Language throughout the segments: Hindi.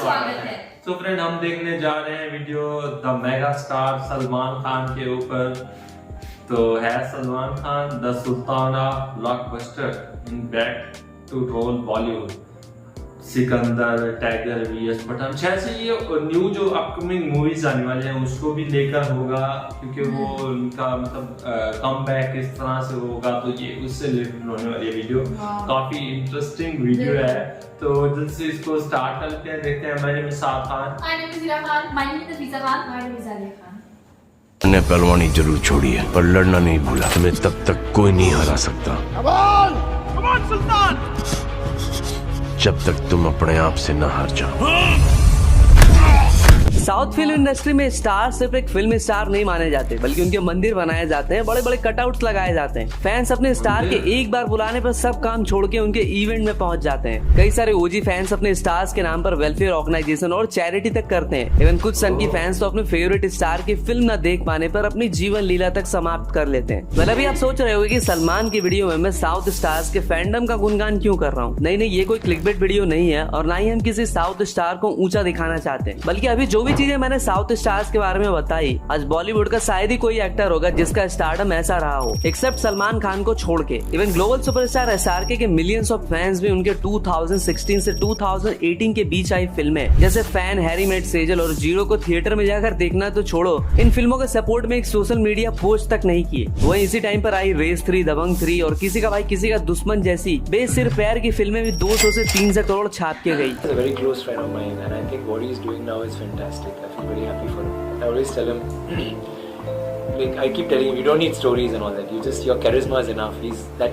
स्वागत है। तो फ्रेंड, हम देखने जा रहे हैं video the mega star Salman Khan के ऊपर। तो है Salman Khan the sultan of blockbuster in back to role Bollywood. Sikandar, Tiger, vs Pathaan, जैसे ये न्यू जो अपकमिंग मूवीज आने वाले हैं उसको भी लेकर होगा, क्योंकि वो उनका मतलब कम बैक इस तरह से होगा। तो ये उससे रिलेटेड होने वाली वीडियो काफी इंटरेस्टिंग वीडियो है। तो जल्द से इसको स्टार्ट करते हैं, देखते हैं। My name is Saad Khan, my name is Ira Khan, my name is Nafisa Khan, my name is Alia Khan. मैंने पहलवानी जरूर छोड़ी है पर लड़ना नहीं भूला। तुम्हें तब तक कोई नहीं हरा सकता सुल्तान, जब तक तुम अपने आप से न हार जाओ। साउथ फिल्म इंडस्ट्री में स्टार सिर्फ एक फिल्म स्टार नहीं माने जाते, बल्कि उनके मंदिर बनाए जाते हैं, बड़े बड़े कटआउट्स लगाए जाते हैं। फैंस अपने स्टार के एक बार बुलाने पर सब काम छोड़ के उनके इवेंट में पहुंच जाते हैं। कई सारे ओजी फैंस अपने स्टार्स के नाम पर वेलफेयर ऑर्गेनाइजेशन और चैरिटी तक करते हैं। इवन कुछ सन की फैंस तो अपने फेवरेट स्टार की फिल्म न देख पाने पर अपनी जीवन लीला तक समाप्त कर लेते हैं। मतलब अभी आप सोच रहे होंगे कि सलमान की वीडियो में मैं साउथ स्टार्स के फैंडम का गुणगान क्यों कर रहा हूँ। नहीं, ये कोई क्लिकबेट वीडियो नहीं है और ना ही हम किसी साउथ स्टार को ऊंचा दिखाना चाहते हैं। बल्कि अभी जो भी चीजें मैंने साउथ स्टार्स के बारे में बताई, आज बॉलीवुड का शायद ही कोई एक्टर होगा जिसका स्टारडम ऐसा रहा हो, एक्सेप्ट सलमान खान को छोड़ के। इवन ग्लोबल सुपरस्टार एसआरके के मिलियंस ऑफ फैंस भी उनके 2016 से 2018 के बीच आई फिल्में जैसे फैन, हैरी मेट सेजल और जीरो को थिएटर में जाकर देखना तो छोड़ो, इन फिल्मों के सपोर्ट में एक सोशल मीडिया पोस्ट तक नहीं किए। वहीं इसी टाइम पर आई रेस 3, दबंग 3 और किसी का भाई किसी का दुश्मन जैसी बेसिर पैर की फिल्में भी 200 से 300 करोड़ छाप के गई। He's a very close friend of mine, and I think what he's doing now is fantastic. I feel very happy for him. I always tell him, like I keep telling him, you don't need stories and all that. You just your charisma is enough.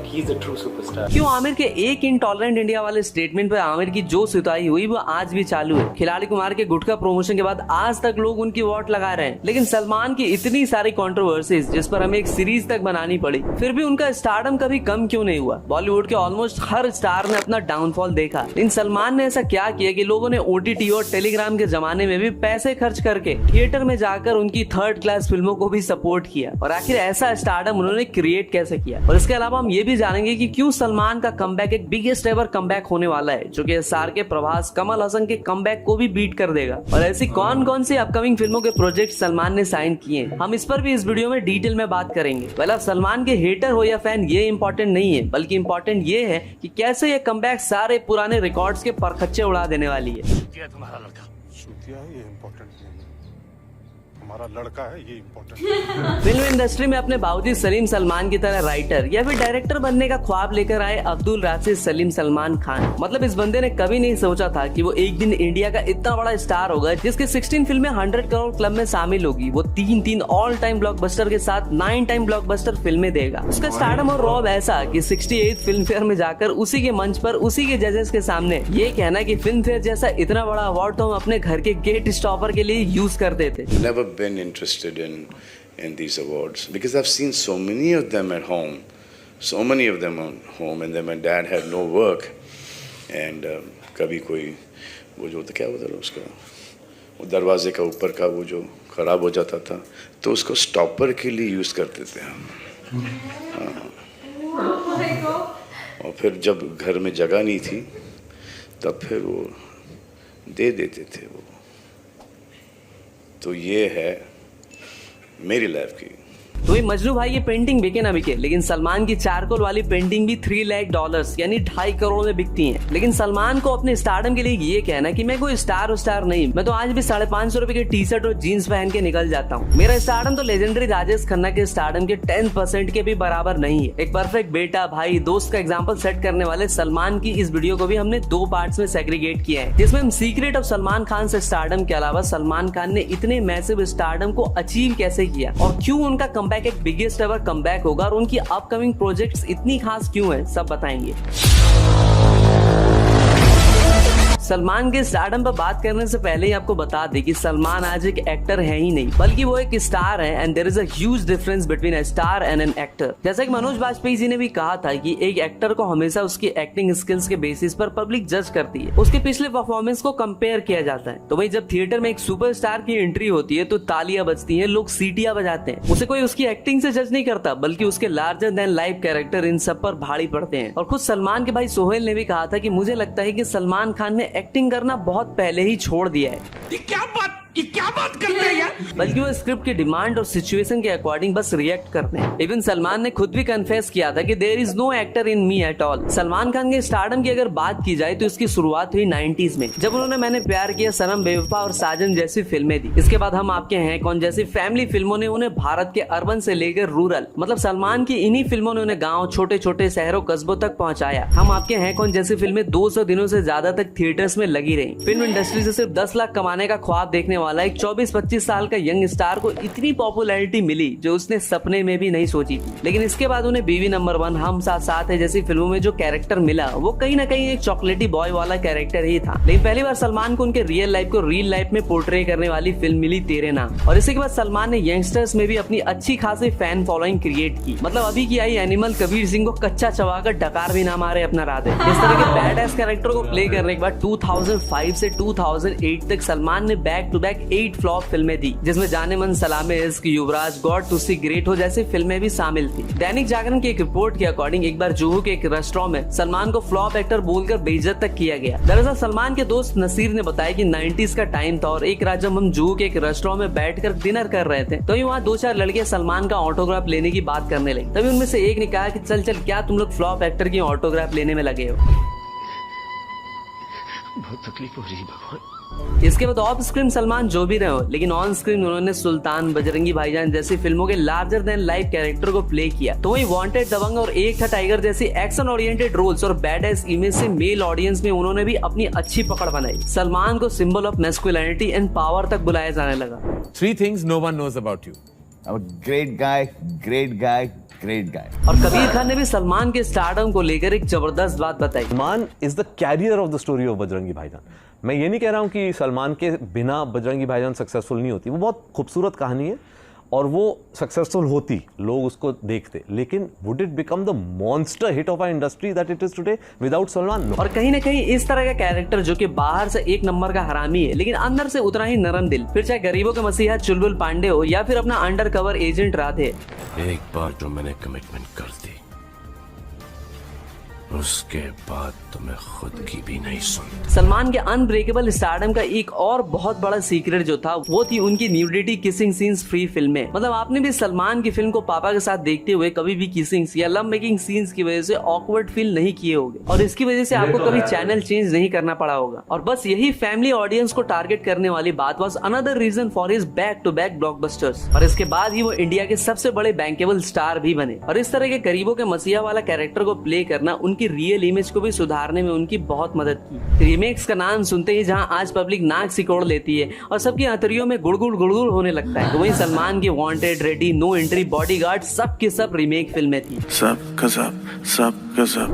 He's a true superstar. क्यों आमिर के एक इंटॉलरेंट इंडिया वाले स्टेटमेंट पे आमिर की जो सुताई हुई वो आज भी चालू है। खिलाड़ी कुमार के गुटखा प्रमोशन के बाद आज तक लोग उनकी वोट लगा रहे हैं, लेकिन सलमान की इतनी सारी कंट्रोवर्सीज जिस पर हमें एक सीरीज तक बनानी पड़ी, फिर भी उनका स्टारडम कभी कम क्यों नहीं हुआ। बॉलीवुड के ऑलमोस्ट हर स्टार ने अपना डाउनफॉल देखा, लेकिन सलमान ने ऐसा क्या किया कि लोगों ने ओटीटी और टेलीग्राम के जमाने में भी पैसे खर्च करके थिएटर में जाकर उनकी थर्ड क्लास फिल्मों को भी सपोर्ट किया, और आखिर ऐसा स्टारडम उन्होंने क्रिएट कैसे किया। और इसके अलावा हम ये भी जानेंगे कि क्यों सलमान का कमबैक एक बिगेस्ट एवर कमबैक होने वाला है, जो कि एसआरके, प्रभास, कमल हसन के कमबैक को भी बीट कर देगा। और ऐसी कौन कौन सी अपकमिंग फिल्मों के प्रोजेक्ट सलमान ने साइन किए, हम इस पर भी इस वीडियो में डिटेल में बात करेंगे। पहले आप सलमान के हेटर हो या फैन, ये इंपॉर्टेंट नहीं है, बल्कि इंपॉर्टेंट ये है कि कैसे ये कमबैक सारे पुराने रिकॉर्ड्स के परखच्चे उड़ा देने वाली है। तुम्हारा लड़का ये इम्पोर्टेंट नहीं है, हमारा लड़का है ये इम्पोर्टेंट। फिल्म इंडस्ट्री में अपने बाबूजी सलीम सलमान की तरह राइटर या फिर डायरेक्टर बनने का ख्वाब लेकर आए अब्दुल राशिद सलीम सलमान खान। मतलब इस बंदे ने कभी नहीं सोचा था कि वो एक दिन इंडिया का इतना बड़ा स्टार होगा जिसके 16 फिल्में 100 करोड़ क्लब में शामिल होगी। वो 3 ऑल टाइम ब्लॉकबस्टर के साथ 9 टाइम ब्लॉकबस्टर फिल्में देगा। उसका स्टारडम और रॉब ऐसा कि 68 फिल्म फेयर में जाकर उसी के मंच पर उसी के जजेस के सामने ये कहना कि फिल्म फेयर जैसा इतना बड़ा अवार्ड तो हम अपने घर के गेट स्टॉपर के लिए यूज करते थे। Never been interested in these awards because I've seen so many of them at home, and then my dad had no work, and कभी कोई वो जो तो क्या होता था उसका, वो दरवाजे का ऊपर का वो जो खराब हो जाता था तो उसको स्टॉपर के लिए यूज़ करते थे हम। और फिर जब घर में जगह नहीं थी तब फिर वो दे देते थे वो। तो ये है मेरी लाइफ की। तो ये मजनू भाई ये पेंटिंग बिके ना बिके, लेकिन सलमान की चारकोल वाली पेंटिंग भी $3 लाख यानी 2.5 करोड़ में बिकती है। लेकिन सलमान को अपने स्टारडम के लिए ये कहना कि मैं कोई स्टार नहीं, मैं तो आज भी 550 रुपए की टी शर्ट और जीन्स पहन के निकल जाता हूँ। मेरा स्टारडम तो लेजेंडरी राजेश खन्ना के स्टारडम के 10% के भी बराबर नहीं है। एक परफेक्ट बेटा, भाई, दोस्त का एग्जाम्पल सेट करने वाले सलमान की इस वीडियो को भी हमने 2 पार्ट्स में सेग्रीगेट किया है, जिसमें हम सीक्रेट ऑफ सलमान खान से स्टारडम के अलावा सलमान खान ने इतने मैसिव स्टारडम को अचीव कैसे किया और क्यों उनका कमबैक एक बिगेस्ट एवर कमबैक होगा और उनकी अपकमिंग प्रोजेक्ट्स इतनी खास क्यों है, सब बताएंगे। सलमान के स्टारडम पर बात करने से पहले ही आपको बता दें कि सलमान आज एक एक्टर है ही नहीं, बल्कि वो एक स्टार है, and there is a huge difference between a star and an actor. जैसा कि मनोज बाजपेयी जी ने भी कहा था कि एक एक्टर को हमेशा उसकी एक्टिंग स्किल्स के बेसिस पर पब्लिक जज करती है, उसके पिछले परफॉर्मेंस को कंपेयर किया जाता है। तो वही जब थिएटर में एक सुपरस्टार की एंट्री होती है तो तालियां बजती हैं, लोग सीटियां बजाते हैं। उसे कोई उसकी एक्टिंग से जज नहीं करता, बल्कि उसके larger than life character in सब पर भारी पड़ते हैं। और खुद सलमान के भाई सोहेल ने भी कहा था कि मुझे लगता है कि सलमान खान ने एक्टिंग करना बहुत पहले ही छोड़ दिया है। ये क्या बात कर रहे हैं यार? बल्कि वो स्क्रिप्ट की डिमांड और सिचुएशन के अकॉर्डिंग बस रिएक्ट करते हैं। इवन सलमान ने खुद भी कन्फेस किया था कि there is no actor in me at all. Salman Khan के स्टारडम की अगर बात की जाए तो इसकी शुरुआत हुई 90s में, जब उन्होंने मैंने प्यार किया, सनम, बेवफा और साजन जैसी फिल्में दी। इसके बाद हम आपके हैं कौन जैसी फैमिली फिल्मों ने उन्हें भारत के अर्बन से लेकर रूरल, मतलब सलमान की इन्हीं फिल्मों ने उन्हें गाँव, छोटे छोटे शहरों, कस्बों तक पहुंचाया। हम आपके हैं कौन जैसी फिल्में 200 दिनों से ज्यादा तक थिएटर्स में लगी रही। फिल्म इंडस्ट्री से सिर्फ 10 लाख कमाने का ख्वाब देखने वाला एक 24-25 साल का यंग स्टार को इतनी पॉपुलैरिटी मिली जो उसने सपने में भी नहीं सोची थी। लेकिन इसके बाद उन्हें बीवी नंबर 1, हम साथ साथ है जैसी फिल्मों में जो कैरेक्टर मिला वो कहीं ना कहीं एक चॉकलेटी बॉय वाला कैरेक्टर ही था। लेकिन पहली बार सलमान को उनके रियल लाइफ को रियल लाइफ में पोर्ट्रे करने वाली फिल्म मिली तेरे नाम। और इसी के बाद सलमान ने यंगस्टर्स में भी अपनी अच्छी खासी फैन फॉलोइंग क्रिएट की। मतलब अभी की आई एनिमल कबीर सिंह को कच्चा चबाकर डकार भी ना मारे अपना राधे, इस तरह के बैड एस कैरेक्टर को प्ले करने के बाद 2005 से 2008 तक सलमान ने बैक टू बैक 8 फ्लॉप फिल्में दी, जिसमें जाने मन, सलामे इश्क, युवराज, गॉड टू सी ग्रेट हो जैसी फिल्में भी शामिल थी। दैनिक जागरण की एक रिपोर्ट के अकॉर्डिंग एक बार जुहू के एक रेस्टोरेंट में सलमान को फ्लॉप एक्टर बोलकर बेइज्जत तक किया गया। दरअसल सलमान के दोस्त नसीर ने बताया कि 90s का टाइम था और एक रात जब हम जुहू के एक रेस्टोरेंट में बैठकर डिनर कर रहे थे तो वहाँ 2-4 लड़के सलमान का ऑटोग्राफ लेने की बात करने लगे। तभी उनमें से एक ने कहा कि चल चल क्या तुम लोग फ्लॉप एक्टर की ऑटोग्राफ लेने में लगे हो। बहुत तकलीफ हो रही है भगवान। इसके बाद ऑफ स्क्रीन सलमान जो भी रहे हो, लेकिन ऑन स्क्रीन उन्होंने सुल्तान, बजरंगी भाईजान जैसी फिल्मों के लार्जर देन लाइफ कैरेक्टर को प्ले किया। तो वही वांटेड, दबंग और एक था टाइगर जैसी एक्शन ओरिएंटेड रोल्स और बैड एस इमेज से मेल ऑडियंस में उन्होंने भी अपनी अच्छी पकड़ बनाई। सलमान को symbol of masculinity and power तक बुलाया जाने लगा। 3 things no one knows about you. I'm a great guy, great guy, great guy. और कबीर खान ने भी सलमान के स्टारडम को लेकर एक जबरदस्त बात बताई। Salman is the carrier of the story of Bajrangi भाईजान। मैं ये नहीं कह रहा हूँ कि सलमान के बिना बजरंगी भाईजान सक्सेसफुल नहीं होती, वो बहुत खूबसूरत कहानी है और वो सक्सेसफुल होती, लोग उसको देखते, लेकिन would it become the monster hit of our industry that it is today without Salman? और कहीं ना कहीं इस तरह का कैरेक्टर जो कि बाहर से एक नंबर का हरामी है लेकिन अंदर से उतना ही नरम दिल, फिर चाहे गरीबों के मसीहा चुलबुल पांडे हो या फिर अपना अंडर कवर एजेंट राधे। एक बार जो मैंने कमिटमेंट कर दी उसके बाद तो मैं खुद की भी नहीं सुनता। सलमान के अनब्रेकेबल स्टारडम का एक और बहुत बड़ा सीक्रेट जो था वो थी उनकी न्यूडिटी किसिंग सीन्स फ्री फिल्में। मतलब आपने भी सलमान की फिल्म को पापा के साथ देखते हुए कभी भी किसिंग या लव मेकिंग सीन्स की वजह से ऑकवर्ड फील नहीं किए होंगे और इसकी वजह से आपको कभी चैनल चेंज नहीं करना पड़ा होगा। और बस यही फैमिली ऑडियंस को टारगेट करने वाली बात was another reason for his back to back blockbusters. और इसके बाद ही वो इंडिया के सबसे बड़े बैंकेबल स्टार भी बने। और इस तरह के गरीबों के मसीहा वाला कैरेक्टर को प्ले करना उनकी रियल इमेज को भी सुधारने में उनकी बहुत मदद की। रीमेक्स का नाम सुनते ही जहां आज पब्लिक नाक सिकोड़ लेती है और सबकी हथेलियों में गुड़गुड़ गुड़गुड़ होने लगता है, तो वहीं सलमान की Wanted, Ready, No Entry, Bodyguard सब की सब रीमेक फिल्में थी।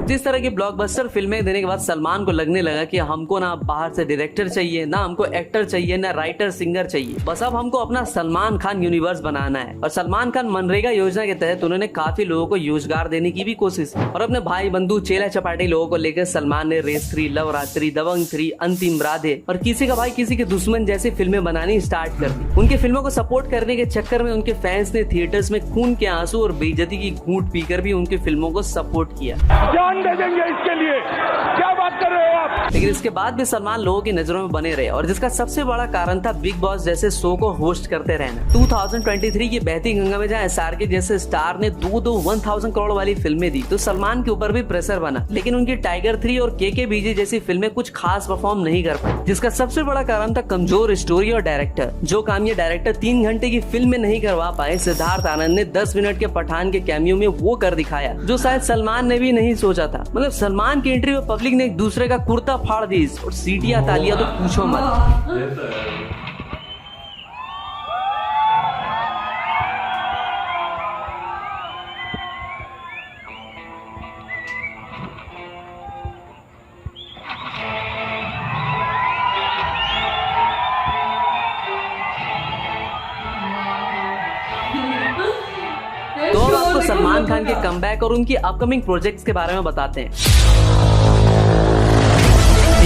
जिस तरह की ब्लॉकबस्टर फिल्में देने के बाद सलमान को लगने लगा कि हमको ना बाहर से डायरेक्टर चाहिए, ना हमको एक्टर चाहिए, ना राइटर सिंगर चाहिए, बस अब हमको अपना सलमान खान यूनिवर्स बनाना है। और सलमान खान मनरेगा योजना के तहत उन्होंने काफी लोगों को रोजगार देने की भी कोशिश की और अपने भाई बंधु चेला चपाटी लोगों को लेकर सलमान ने रेस 3, लव रात्रि, दबंग 3, अंतिम राधे और किसी का भाई किसी के दुश्मन जैसी फिल्में बनानी स्टार्ट कर दी। उनकी फिल्मों को सपोर्ट करने के चक्कर में उनके फैंस ने थिएटर्स में खून के आंसू और बेइज्जती की घूंट पीकर भी उनकी फिल्मों को सपोर्ट किया। जान दे देंगे इसके लिए, क्या बात कर रहे हो आप? लेकिन इसके बाद भी सलमान लोगों की नजरों में बने रहे और जिसका सबसे बड़ा कारण था बिग बॉस जैसे शो को होस्ट करते रहना। 2023 की बहती गंगा में जहाँ एसआरके जैसे स्टार ने 1000 करोड़ वाली फिल्में दी तो सलमान के ऊपर भी प्रेशर बना, लेकिन उनकी टाइगर 3 और केकेबीजे जैसी फिल्में कुछ खास परफॉर्म नहीं कर पाई, जिसका सबसे बड़ा कारण था कमजोर स्टोरी और डायरेक्टर। जो काम ये डायरेक्टर 3 घंटे की फिल्म में नहीं करवा पाए, सिद्धार्थ आनंद ने 10 मिनट के पठान के कैमियो में वो कर दिखाया जो शायद सलमान ने भी नहीं सोचा था। मतलब सलमान की एंट्री में पब्लिक ने एक दूसरे का कुर्ता फाड़ दी और सीटियां तालियां तो पूछो मत। तो अब आपको सलमान खान के कमबैक और उनकी अपकमिंग प्रोजेक्ट्स के बारे में बताते हैं।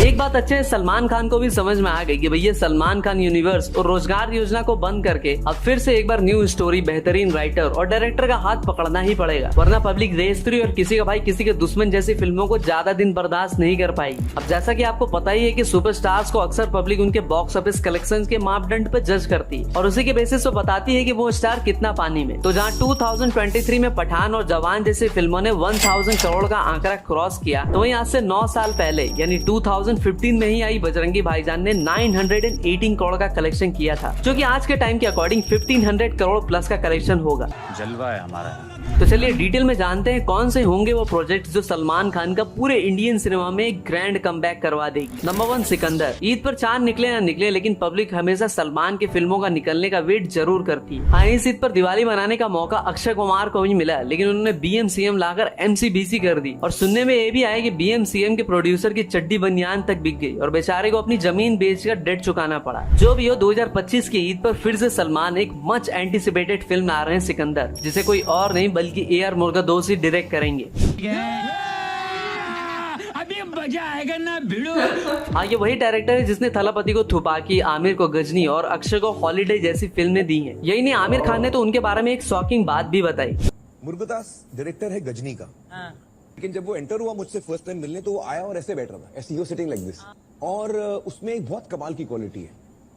एक बात अच्छे है, सलमान खान को भी समझ में आ गई कि भैया सलमान खान यूनिवर्स और रोजगार योजना को बंद करके अब फिर से एक बार न्यू स्टोरी, बेहतरीन राइटर और डायरेक्टर का हाथ पकड़ना ही पड़ेगा, वरना पब्लिक रेस 3 और किसी का भाई किसी के दुश्मन जैसी फिल्मों को ज्यादा दिन बर्दाश्त नहीं कर पाएगी। अब जैसा कि आपको पता ही है कि सुपरस्टार्स को अक्सर पब्लिक उनके बॉक्स ऑफिस कलेक्शन के मापदंड पर जज करती है और उसी के बेसिस पे बताती है कि वो स्टार कितना पानी में। तो जहाँ 2023 में पठान और जवान जैसी फिल्मों ने 1000 करोड़ का आंकड़ा क्रॉस किया, तो वहीं आज से 9 साल पहले यानी 2015 में ही आई बजरंगी भाईजान ने 918 करोड़ का कलेक्शन किया था, जो कि आज के टाइम के अकॉर्डिंग 1500 करोड़ प्लस का कलेक्शन होगा। जलवा है हमारा। तो चलिए डिटेल में जानते हैं कौन से होंगे वो प्रोजेक्ट जो सलमान खान का पूरे इंडियन सिनेमा में एक ग्रैंड कमबैक करवा देगी। नंबर 1, सिकंदर। ईद पर चांद निकले ना निकले, लेकिन पब्लिक हमेशा सलमान की फिल्मों का निकलने का वेट जरूर करती है। हाँ, इस ईद पर दिवाली मनाने का मौका अक्षय कुमार को भी मिला, लेकिन उन्होंने BMCM लाकर MCBC कर दी और सुनने में ये भी आया कि BMCM के प्रोड्यूसर की चड्डी बनियान तक बिक गई और बेचारे को अपनी जमीन बेचकर डेट चुकाना पड़ा। जो भी हो, 2025 की ईद पर फिर से सलमान एक मच एंटिसिपेटेड फिल्म ला रहे हैं, सिकंदर, जिसे कोई और नहीं बल्कि AR मुर्गादोसी डायरेक्ट करेंगे। अभी मजा आएगा ना भिड़ो। हाँ, ये वही डायरेक्टर है जिसने थलापति को थुपाकी, आमिर को गजनी और अक्षय को हॉलीडे जैसी फिल्में दी हैं। यही नहीं, आमिर खान ने तो उनके बारे में एक शॉकिंग बात भी बताई। मुर्गदास डायरेक्टर है गजनी का, लेकिन जब वो एंटर हुआ मुझसे फर्स्ट टाइम मिलने, तो वो आया और ऐसे बैठ रहा था, ऐसे ही सिटिंग लाइक दिस, और उसमें एक बहुत कमाल की क्वालिटी है,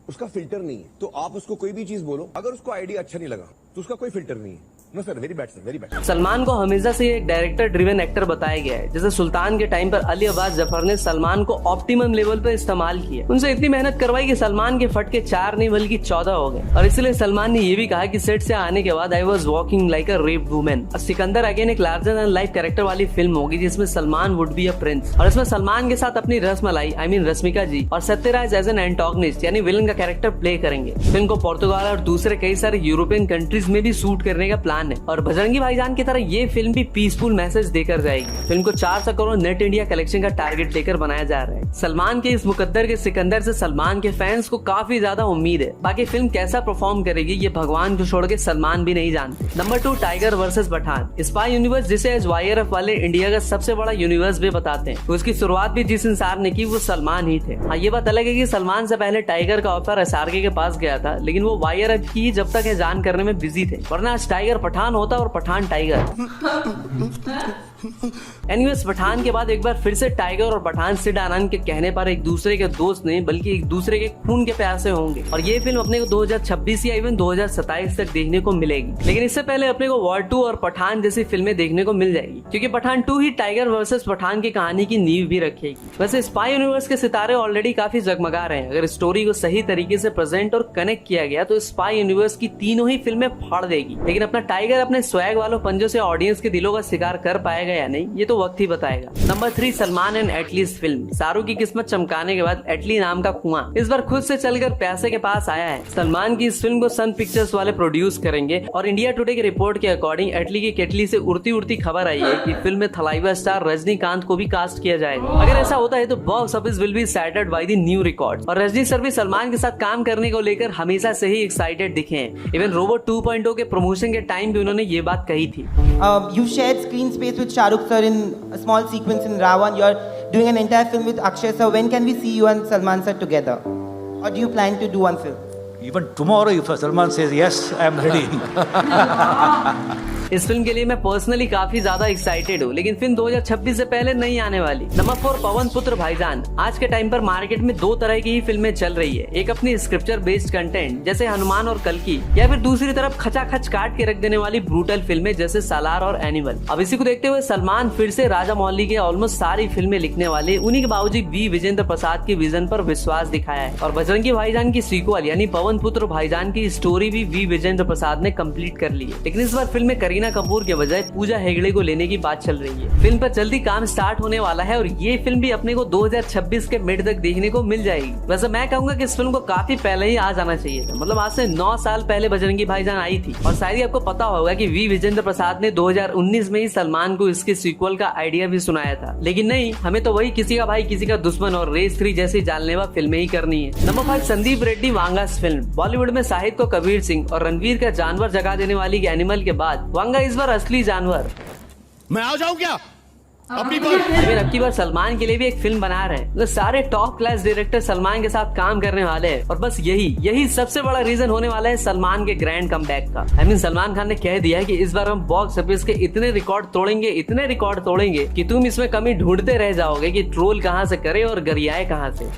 उसका फिल्टर नहीं है। तो आप उसको कोई भी चीज बोलो, अगर उसको आइडिया अच्छा नहीं लगा तो उसका कोई फिल्टर नहीं है। No sir, very bad sir, very bad. Salman को हमेशा से एक डायरेक्टर ड्रिवन एक्टर बताया गया है। जैसे सुल्तान के टाइम पर अली अब्बास जफर ने सलमान को ऑप्टिमम लेवल पर इस्तेमाल किया, उनसे इतनी मेहनत करवाई कि सलमान के फटके 4 नहीं बल्कि 14 हो गए। और इसलिए सलमान ने ये भी कहा कि सेट से आने के बाद I was walking like a raped women. Sikandar again एक लार्जर देन लाइफ कैरेक्टर वाली फिल्म होगी जिसमें Salman would be a prince, और इसमें सलमान के साथ अपनी रसमलाई रश्मिका जी और सत्यराज एज एन एंटोगनिस्ट यानी विलन का कैरेक्टर प्ले करेंगे। फिल्म को पुर्तगाल और दूसरे कई सारे यूरोपियन कंट्रीज में भी शूट करने का प्लान है और बजरंगी भाईजान की तरह ये फिल्म भी पीसफुल मैसेज देकर जाएगी। फिल्म को 400 करोड़ नेट इंडिया कलेक्शन का टारगेट लेकर बनाया जा रहा है। सलमान के इस मुकद्दर के सिकंदर से सलमान के फैंस को काफी ज्यादा उम्मीद है। बाकी फिल्म कैसा परफॉर्म करेगी ये भगवान को छोड़ के सलमान भी नहीं जानते। Number 2, Tiger versus Pathaan. Spy universe, जिसे YRF वाले इंडिया का सबसे बड़ा यूनिवर्स भी बताते हैं, तो उसकी शुरुआत भी जिस इंसान ने की वो सलमान ही थे। हाँ, ये बात अलग है कि सलमान से पहले टाइगर का ऑफर SRK के पास गया था, लेकिन वो YRF की जब तक है जान करने में बिजी थे, वरना आज टाइगर पठान होता और पठान टाइगर। एनीवेज, पठान के बाद एक बार फिर से टाइगर और पठान सिड आनंद के कहने पर एक दूसरे के दोस्त नहीं बल्कि एक दूसरे के खून के प्यासे होंगे और ये फिल्म अपने को 2026 या इवन 2027 तक देखने को मिलेगी। लेकिन इससे पहले अपने को वॉर 2 और पठान जैसी फिल्में देखने को मिल जाएगी, क्योंकि पठान 2 ही टाइगर वर्सेस पठान की कहानी की नींव भी रखेगी। वैसे स्पाई यूनिवर्स के सितारे ऑलरेडी काफी जगमगा रहे हैं। अगर स्टोरी को सही तरीके से प्रेजेंट और कनेक्ट किया गया तो स्पाई यूनिवर्स की तीनों ही फिल्में फाड़ देगी। लेकिन अपना टाइगर अपने स्वैग वालों पंजों से ऑडियंस के दिलों का शिकार कर पाएगा या नहीं, ये तो वक्त ही बताएगा। Number 3, Salman and Atlee's film. Shahrukh की किस्मत चमकाने के बाद एटली नाम का कुआं इस बार खुद से चलकर पैसे के पास आया है। सलमान की इस फिल्म को सन पिक्चर्स वाले प्रोड्यूस करेंगे और इंडिया टुडे की रिपोर्ट के अकॉर्डिंग एटली की केटली से उड़ती उड़ती खबर आई है कि फिल्म में थलाइवा स्टार रजनीकांत को भी कास्ट किया जाएगा। अगर ऐसा होता है तो box office will be shattered by the new record. और रजनी सर भी सलमान के साथ काम करने को लेकर हमेशा से ही एक्साइटेड दिखे हैं। इवन रोबोट 2.0 के प्रमोशन के टाइम भी उन्होंने ये बात कही थी। You shared screen space with Shahrukh sir in a small sequence in Ravan. You are doing an entire film with Akshay sir. When can we see you and Salman sir together? Or do you plan to do one film? Even tomorrow, if Salman says yes, I am ready. इस फिल्म के लिए मैं पर्सनली काफी ज्यादा एक्साइटेड हूँ, लेकिन फिल्म 2026 से पहले नहीं आने वाली। नंबर 4, पवन पुत्र भाईजान। आज के टाइम पर मार्केट में 2 तरह की ही फिल्में चल रही है, एक अपनी स्क्रिप्चर बेस्ड कंटेंट जैसे हनुमान और कल्कि, या फिर दूसरी तरफ खचाखच काट के रख देने वाली ब्रूटल फिल्में जैसे सालार और एनिमल। अब इसी को देखते हुए सलमान फिर से राजा मौली के ऑलमोस्ट सारी फिल्में लिखने वाले, उन्हीं के बावजूद वी विजेंद्र प्रसाद की विजन पर विश्वास दिखाया है और बजरंगी भाईजान की सीक्वल यानी पवन पुत्र भाईजान की स्टोरी भी वी विजेंद्र प्रसाद ने कंप्लीट कर ली है। लेकिन इस बार फिल्म में करीना कपूर के बजाय पूजा हेगड़े को लेने की बात चल रही है। फिल्म पर जल्दी काम स्टार्ट होने वाला है और ये फिल्म भी अपने को 2026 के मिड तक देखने को मिल जाएगी। वैसे मैं कहूंगा कि इस फिल्म को काफी पहले ही आ जाना चाहिए था, मतलब आज से 9 साल पहले बजरंगी भाईजान आई थी। और शायद ही आपको पता होगा कि वी विजेंद्र प्रसाद ने 2019 में ही सलमान को इसके सीक्वल का आइडिया भी सुनाया था, लेकिन नहीं, हमें तो वही किसी का भाई किसी का दुश्मन और रेस 3 जैसी जानलेवा फिल्में ही करनी है। Number 5, Sandeep Reddy Vanga's film. बॉलीवुड में शाहिद को कबीर सिंह और रणवीर का जानवर जगा देने वाली एनिमल के बाद वांगा इस बार असली जानवर। मैं आ जाऊं क्या? अब की बार सलमान के लिए भी एक फिल्म बना रहे हैं। तो सारे टॉप क्लास डायरेक्टर सलमान के साथ काम करने वाले हैं और बस यही सबसे बड़ा रीजन होने वाला है सलमान के ग्रैंड कमबैक का। सलमान खान ने कह दिया है कि इस बार हम बॉक्स ऑफिस के इतने रिकॉर्ड तोड़ेंगे कि तुम इसमें कमी ढूंढते रह जाओगे कि ट्रोल कहाँ से करे और गरियाए कहाँ से।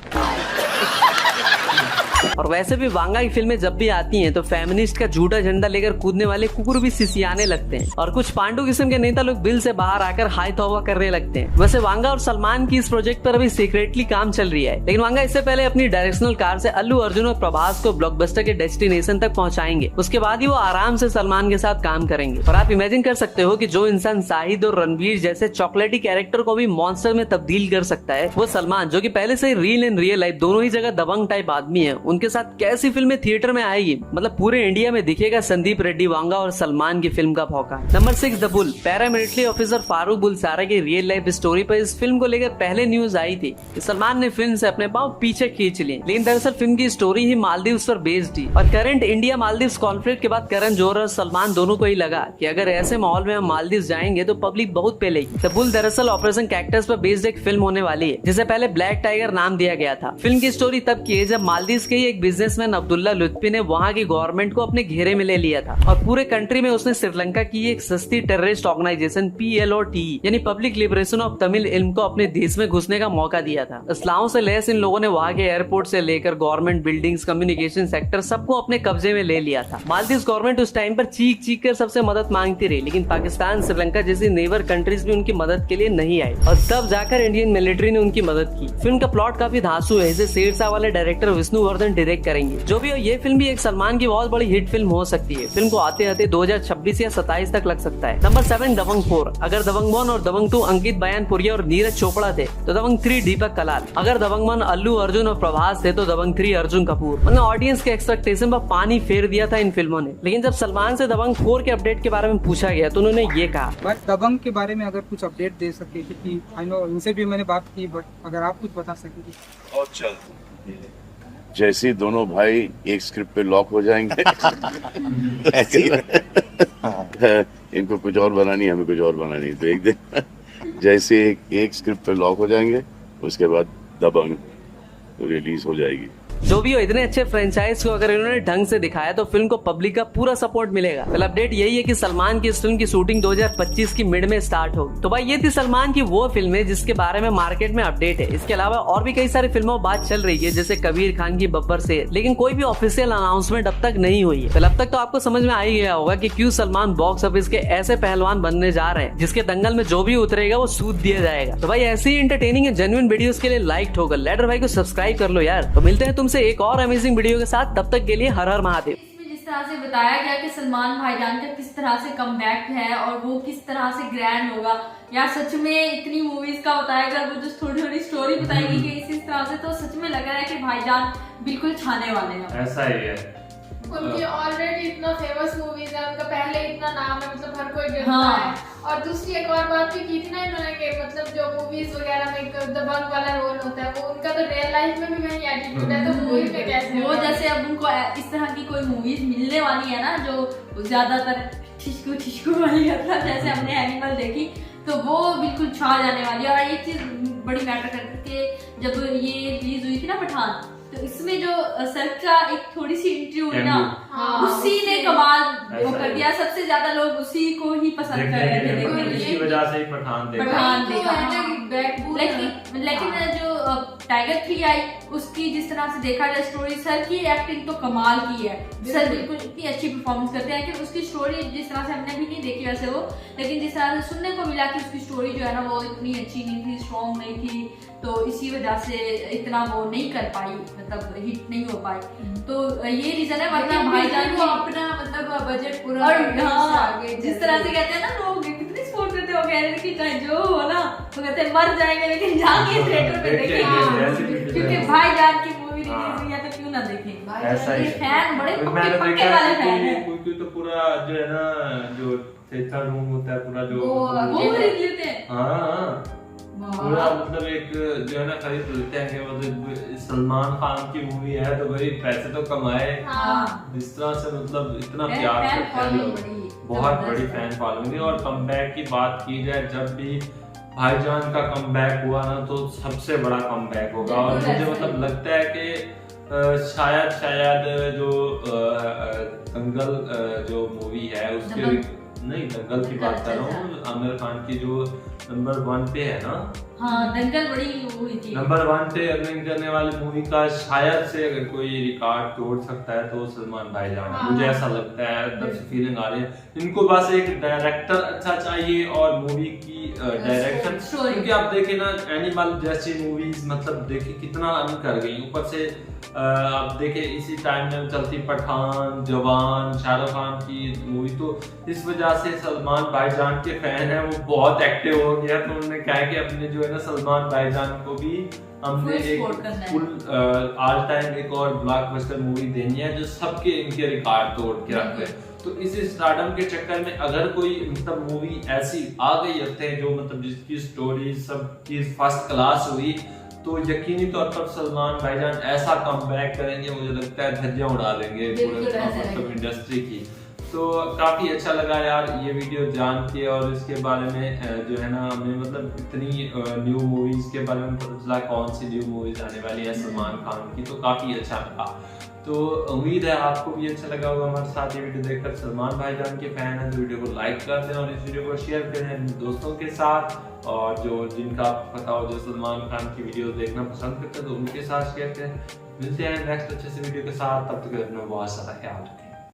और वैसे भी वांगा की फिल्में जब भी आती हैं तो फेमिनिस्ट का झूठा झंडा लेकर कूदने वाले कुकुर भी सिसियाने लगते हैं और कुछ पांडु किस्म के नेता लोग बिल से बाहर आकर हाय तौबा करने लगते हैं। वैसे वांगा और सलमान की इस प्रोजेक्ट पर अभी सीक्रेटली काम चल रही है, लेकिन वांगा इससे पहले अपनी डायरेक्शनल कार से अल्लू अर्जुन और प्रभास को ब्लॉकबस्टर के डेस्टिनेशन तक पहुंचाएंगे। उसके बाद ही वो आराम से सलमान के साथ काम करेंगे। और आप इमेजिन कर सकते हो कि जो इंसान शाहिद और रणवीर जैसे चॉकलेटी कैरेक्टर को भी मॉन्स्टर में तब्दील कर सकता है, वो सलमान, जो कि पहले से रील एंड रियल लाइफ दोनों ही जगह दबंग टाइप आदमी है, उनके साथ कैसी फिल्में थिएटर में आएगी। मतलब पूरे इंडिया में दिखेगा संदीप रेड्डी, वांगा और सलमान की फिल्म का भौका। Number 6 the bull. Paramilitary officer Farooq Bulsara की रियल लाइफ स्टोरी पर इस फिल्म को लेकर पहले न्यूज आई थी कि सलमान ने फिल्म से अपने पांव पीछे खींच लिए, लेकिन दरअसल फिल्म की स्टोरी ही मालदीव पर बेस्ड थी। और करंट इंडिया मालदीव कॉन्फ्लिक्ट के बाद करण जौहर और सलमान दोनों को ही लगा कि अगर ऐसे माहौल में हम मालदीव जाएंगे तो पब्लिक बहुत पेलेगी। द बुल दरअसल ऑपरेशन कैक्टस पर बेस्ड एक फिल्म होने वाली है, जिसे पहले ब्लैक टाइगर नाम दिया गया था। फिल्म की स्टोरी तब की है जब मालदीव के ही एक बिजनेसमैन अब्दुल्ला लुत्फी ने वहां की गवर्नमेंट को अपने घेरे में ले लिया था और पूरे कंट्री में उसने श्रीलंका की एक सस्ती टेररिस्ट ऑर्गेनाइजेशन PLOTE यानी पब्लिक लिबरेशन ऑफ तमिल इल्म को अपने देश में घुसने का मौका दिया था। इस्लामों से लैस इन लोगों ने वहां के एयरपोर्ट से लेकर गवर्नमेंट बिल्डिंग्स, कम्युनिकेशन सेक्टर सबको अपने कब्जे में ले लिया था। मालदीव गवर्नमेंट उस टाइम पर चीख कर सबसे मदद मांगती रही, लेकिन पाकिस्तान, श्रीलंका जैसी नेबर कंट्रीज भी उनकी मदद के लिए नहीं आई और तब जाकर इंडियन मिलिट्री ने उनकी मदद की। फिल्म का प्लॉट काफी धांसू है, इसे शेरशाह वाले डायरेक्टर विष्णुवर्धन डायरेक्ट करेंगे। जो भी हो, ये फिल्म भी एक सलमान की बहुत बड़ी हिट फिल्म हो सकती है। फिल्म को आते आते 2026 या 27 तक लग सकता है। नंबर 7 दबंग 4। अगर दबंग 1 और दबंग 2 अंकित बयानपुरिया और नीरज चोपड़ा थे तो दबंग 3 दीपक कलाल। अगर दबंग 1 अल्लू अर्जुन और प्रभास थे तो दबंग 3 अर्जुन कपूर। मतलब ऑडियंस के एक्सपेक्टेशन पर पानी फेर दिया था इन फिल्मों ने। लेकिन जब सलमान से दबंग 4 के अपडेट के बारे में पूछा गया तो उन्होंने ये कहा, बट दबंग के बारे में अगर कुछ अपडेट दे सके, क्योंकि आई नो इनसे भी मैंने बात की, बट अगर आप कुछ बता सकेंगे। और चल जैसे दोनों भाई एक स्क्रिप्ट पे लॉक हो जाएंगे ऐसे इनको कुछ और बनानी है, हमें कुछ और बनानी है, तो एक दिन जैसे एक स्क्रिप्ट पे लॉक हो जाएंगे उसके बाद दबंग रिलीज हो जाएगी। जो भी हो, इतने अच्छे फ्रेंचाइज को अगर इन्होंने ढंग से दिखाया तो फिल्म को पब्लिक का पूरा सपोर्ट मिलेगा। तो अपडेट यही है कि सलमान की इस फिल्म की शूटिंग 2025 की मिड में स्टार्ट होगी। तो भाई ये थी सलमान की वो फिल्म है जिसके बारे में मार्केट में अपडेट है। इसके अलावा और भी कई सारी फिल्मों बात चल रही है, जैसे कबीर खान की बब्बर से, लेकिन कोई भी ऑफिशियल अनाउंसमेंट अब तक नहीं हुई है। अब तक तो आपको समझ में आ ही गया होगा कि क्यों सलमान बॉक्स ऑफिस के ऐसे पहलवान बनने जा रहे हैं जिसके दंगल में जो भी उतरेगा वो सूद दिया जाएगा। तो भाई ऐसी ही एंटरटेनिंग एंड जेन्युइन वीडियोस के लिए लाइक ठोकर लेडर भाई को सब्सक्राइब कर लो यार। तो मिलते हैं तुमसे एक और अमेजिंग वीडियो के साथ, तब तक के लिए हर हर महादेव। इसमें जिस तरह से बताया गया कि सलमान भाईजान का किस तरह से कमबैक है और वो किस तरह से ग्रैंड होगा यार, सच में इतनी मूवीज का बताएगा, वो जो थोड़ी थोड़ी स्टोरी बताएगी कि इस तरह से, तो सच में लग रहा है कि भाईजान बिल्कुल छाने वाले हैं। ऐसा ही है, उनकी ऑलरेडी इतना फेमस मूवीज है, उनका पहले इतना नाम है, मतलब हर कोई जानता है। और दूसरी एक और बात भी की थी ना इन्होंने कि मतलब जो मूवीज वगैरह में दबंग वाला रोल होता है वो उनका तो रियल लाइफ में भी वही एटीट्यूड है, तो मूवी पे कैसे वो जैसे अब उनको इस तरह की कोई मूवीज मिलने वाली है ना जो ज्यादातर ठिशकू वाली है, जैसे हमने एनिमल देखी, तो वो बिल्कुल छा जाने वाली है। और एक चीज बड़ी मैटर करती है, जब ये रिलीज हुई थी ना पठान, तो इसमें जो सर का एक थोड़ी सी इंटरव्यू हुई ना, उसी ने कमाल वो कर दिया। सबसे ज्यादा लोग उसी को ही पसंद कर रहे थे देखने के लिए, इसकी वजह से पठान देखा। लेकिन जो टाइगर 3 आई उसकी जिस तरह से देखा जाए स्टोरी, सर की एक्टिंग तो कमाल की है। सर बिल्कुल इतनी अच्छी परफॉर्मेंस करते हैं कि उसकी स्टोरी जिस तरह से हमने भी नहीं देखी वैसे वो, लेकिन जिस तरह से सुनने को मिला कि उसकी स्टोरी जो है ना वो इतनी अच्छी नहीं थी, स्ट्रॉन्ग नहीं थी, तो इसी वजह से इतना वो नहीं कर पाई, मतलब हिट नहीं हो पाई। तो ये रीजन है, वरना भाईजान को अपना मतलब बजट पूरा आगे जिस तरह से कहते हैं ना लोग कितनी सपोर्ट करते हो, कह रहे कि चाहे जो हो ना, तो कहते हैं मर जाएंगे लेकिन जाके थिएटर पे देखेंगे, क्योंकि भाईजान की मूवी रिलीज हुई है तो क्यों ना देखें। ऐसा ही फैन बड़े पक्के वाले फैन हैं। कोई तो पूरा जो है ना जो थिएटर रूम होता है पूरा जो वो खरीद लेते हैं। हाँ पूरा मतलब एक जो है ना खरीद लेते हैं कि मतलब सलमान खान की मूवी है तो भाई पैसे तो कमाए। जिस तरह से मतलब इतना प्यार करते हैं लोग, बहुत बड़ी फैन फॉलोइंग है। और कमबैक की बात की जाए, जब भी भाईजान का कमबैक हुआ ना तो सबसे बड़ा कमबैक होगा। और मुझे मतलब लगता है कि शायद जो दंगल जो मूवी है उसके नहीं, दंगल की बात कर रहा हूँ, आमिर खान की जो नंबर 1 पे है ना। हाँ, दंगल बड़ी हुई थी। नंबर 1 पे अर्निंग करने वाली मूवी का शायद से अगर कोई रिकॉर्ड तोड़ सकता है तो सलमान भाईजान है। मुझे ऐसा लगता है, तब से फीलिंग आ रही है। इनको बस एक डायरेक्टर अच्छा चाहिए और मूवी की डायरेक्शन, क्योंकि आप देखें ना एनिमल जैसी मूवीज मतलब देखिए कितना अर्न कर गई। ऊपर से आप देखें इसी टाइम में चलती पठान, जवान, शाहरुख खान की मूवी, तो इस वजह से सलमान भाईजान के फैन है वो बहुत एक्टिव हो गया। तो उन्होंने कहा कि अपने जो है ना सलमान भाईजान को भी हमने एक फुल ऑल टाइम एक और ब्लॉकबस्टर मूवी देनी है जो सबके इनके रिकॉर्ड तोड़ के रख दे। तो इस स्टारडम के चक्कर में अगर कोई मतलब मूवी ऐसी आ गई होते हैं जो मतलब जिसकी स्टोरी सबकी फर्स्ट क्लास हुई, तो यकीनी तौर पर सलमान भाईजान ऐसा कमबैक करेंगे, मुझे लगता है धज्जियां उड़ा देंगे पूरे मतलब इंडस्ट्री की। तो काफ़ी अच्छा लगा यार ये वीडियो जान के, और इसके बारे में जो है ना हमें मतलब इतनी न्यू मूवीज़ के बारे में पता चला कौन सी न्यू मूवीज़ आने वाली है सलमान खान की, तो काफ़ी अच्छा लगा। तो उम्मीद है आपको भी अच्छा लगा होगा हमारे साथ ये वीडियो देखकर। सलमान भाईजान के फैन हैं तो वीडियो को लाइक कर दें और इस वीडियो को शेयर करें अपने दोस्तों के साथ, और जो जिनका पता हो जो सलमान खान की वीडियो देखना पसंद करते हैं तो उनके साथ शेयर करें। मिलते हैं नेक्स्ट अच्छे से वीडियो के साथ, तब तक अपना बहुत सारा ख्याल रखें।